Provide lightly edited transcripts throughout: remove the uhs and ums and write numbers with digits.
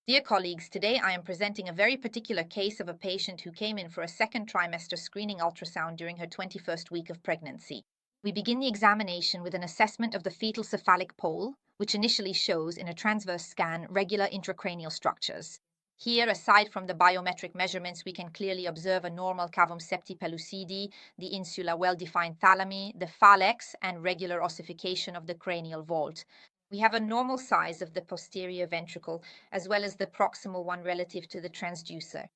Dear colleagues, today I am presenting a very particular case of a patient who came in for a second trimester screening ultrasound during her 21st week of pregnancy. We begin the examination with an assessment of the fetal cephalic pole, which initially shows in a transverse scan regular intracranial structures. Here, aside from the biometric measurements, we can clearly observe a normal cavum septi pellucidi, the insula well-defined thalami, the phalanx, and regular ossification of the cranial vault. We have a normal size of the posterior ventricle as well as the proximal one relative to the transducer.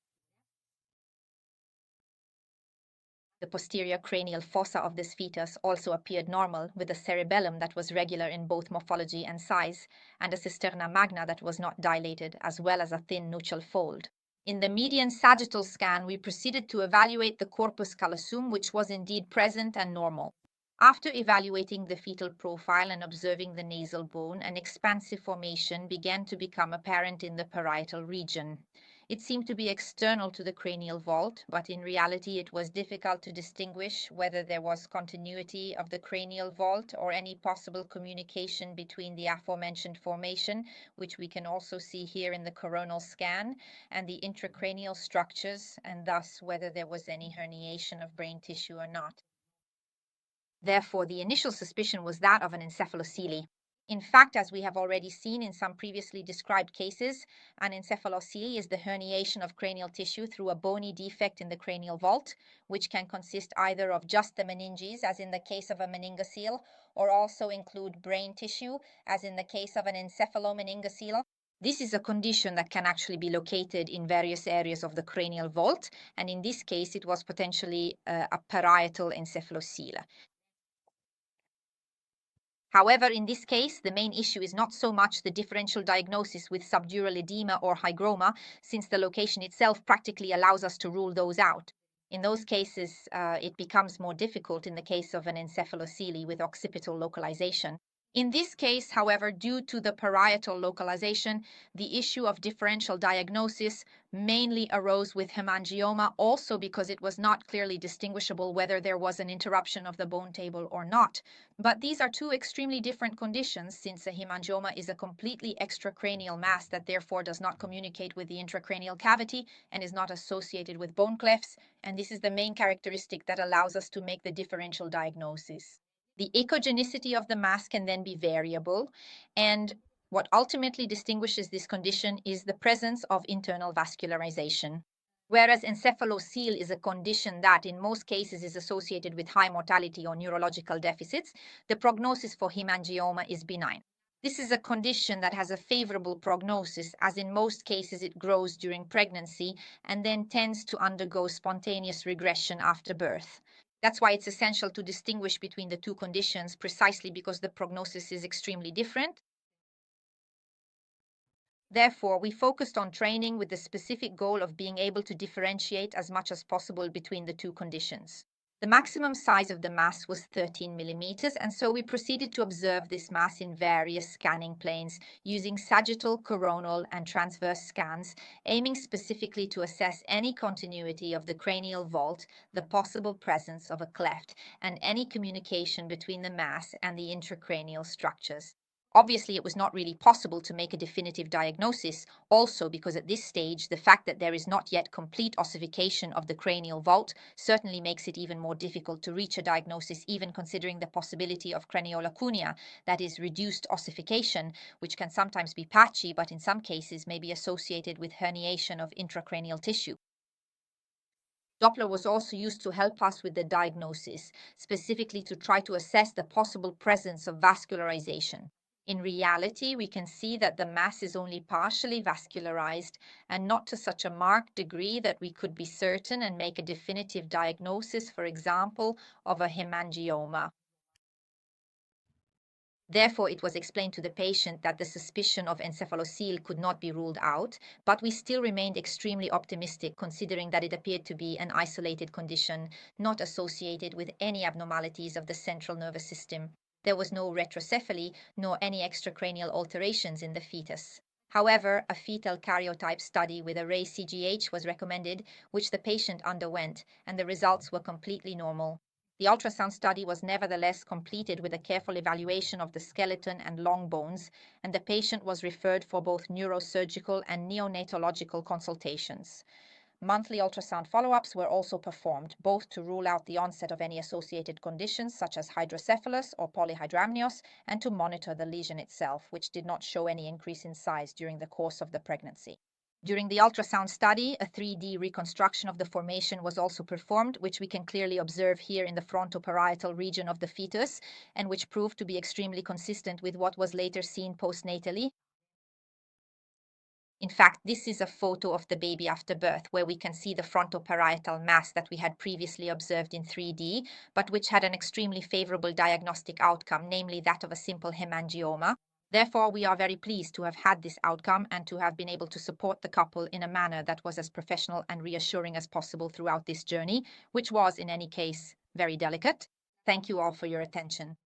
The posterior cranial fossa of this fetus also appeared normal, with a cerebellum that was regular in both morphology and size, and a cisterna magna that was not dilated, as well as a thin nuchal fold. In the median sagittal scan, we proceeded to evaluate the corpus callosum, which was indeed present and normal. After evaluating the fetal profile and observing the nasal bone, an expansive formation began to become apparent in the parietal region. It seemed to be external to the cranial vault, but in reality it was difficult to distinguish whether there was continuity of the cranial vault or any possible communication between the aforementioned formation, which we can also see here in the coronal scan, and the intracranial structures, and thus whether there was any herniation of brain tissue or not. Therefore, the initial suspicion was that of an encephalocele. In fact, as we have already seen in some previously described cases, an encephalocele is the herniation of cranial tissue through a bony defect in the cranial vault, which can consist either of just the meninges, as in the case of a meningocele, or also include brain tissue, as in the case of an encephalomενingocele. This is a condition that can actually be located in various areas of the cranial vault, and in this case, it was potentially a parietal encephalocele. However, in this case, the main issue is not so much the differential diagnosis with subdural edema or hygroma, since the location itself practically allows us to rule those out. In those cases, it becomes more difficult in the case of an encephalocele with occipital localization. In this case, however, due to the parietal localization, the issue of differential diagnosis mainly arose with hemangioma, also because it was not clearly distinguishable whether there was an interruption of the bone table or not. But these are two extremely different conditions, since a hemangioma is a completely extracranial mass that therefore does not communicate with the intracranial cavity and is not associated with bone clefts, and this is the main characteristic that allows us to make the differential diagnosis. The echogenicity of the mass can then be variable, and what ultimately distinguishes this condition is the presence of internal vascularization. Whereas encephalocele is a condition that in most cases is associated with high mortality or neurological deficits, the prognosis for hemangioma is benign. This is a condition that has a favorable prognosis, as in most cases it grows during pregnancy and then tends to undergo spontaneous regression after birth. That's why it's essential to distinguish between the two conditions, precisely because the prognosis is extremely different. Therefore, we focused on training with the specific goal of being able to differentiate as much as possible between the two conditions. The maximum size of the mass was 13 millimeters, and so we proceeded to observe this mass in various scanning planes using sagittal, coronal, and transverse scans, aiming specifically to assess any continuity of the cranial vault, the possible presence of a cleft, and any communication between the mass and the intracranial structures. Obviously, it was not really possible to make a definitive diagnosis, also because at this stage, the fact that there is not yet complete ossification of the cranial vault certainly makes it even more difficult to reach a diagnosis, even considering the possibility of craniolacunia, that is, reduced ossification, which can sometimes be patchy, but in some cases may be associated with herniation of intracranial tissue. Doppler was also used to help us with the diagnosis, specifically to try to assess the possible presence of vascularization. In reality, we can see that the mass is only partially vascularized and not to such a marked degree that we could be certain and make a definitive diagnosis, for example, of a hemangioma. Therefore, it was explained to the patient that the suspicion of encephalocele could not be ruled out, but we still remained extremely optimistic considering that it appeared to be an isolated condition, not associated with any abnormalities of the central nervous system. There was no retrocephaly nor any extracranial alterations in the fetus. However, a fetal karyotype study with array CGH was recommended, which the patient underwent, and the results were completely normal. The ultrasound study was nevertheless completed with a careful evaluation of the skeleton and long bones, and the patient was referred for both neurosurgical and neonatological consultations. Monthly ultrasound follow-ups were also performed, both to rule out the onset of any associated conditions such as hydrocephalus or polyhydramnios, and to monitor the lesion itself, which did not show any increase in size during the course of the pregnancy. During the ultrasound study, a 3D reconstruction of the formation was also performed, which we can clearly observe here in the frontoparietal region of the fetus, and which proved to be extremely consistent with what was later seen postnatally. In fact, this is a photo of the baby after birth, where we can see the frontoparietal mass that we had previously observed in 3D, but which had an extremely favorable diagnostic outcome, namely that of a simple hemangioma. Therefore, we are very pleased to have had this outcome and to have been able to support the couple in a manner that was as professional and reassuring as possible throughout this journey, which was, in any case, very delicate. Thank you all for your attention.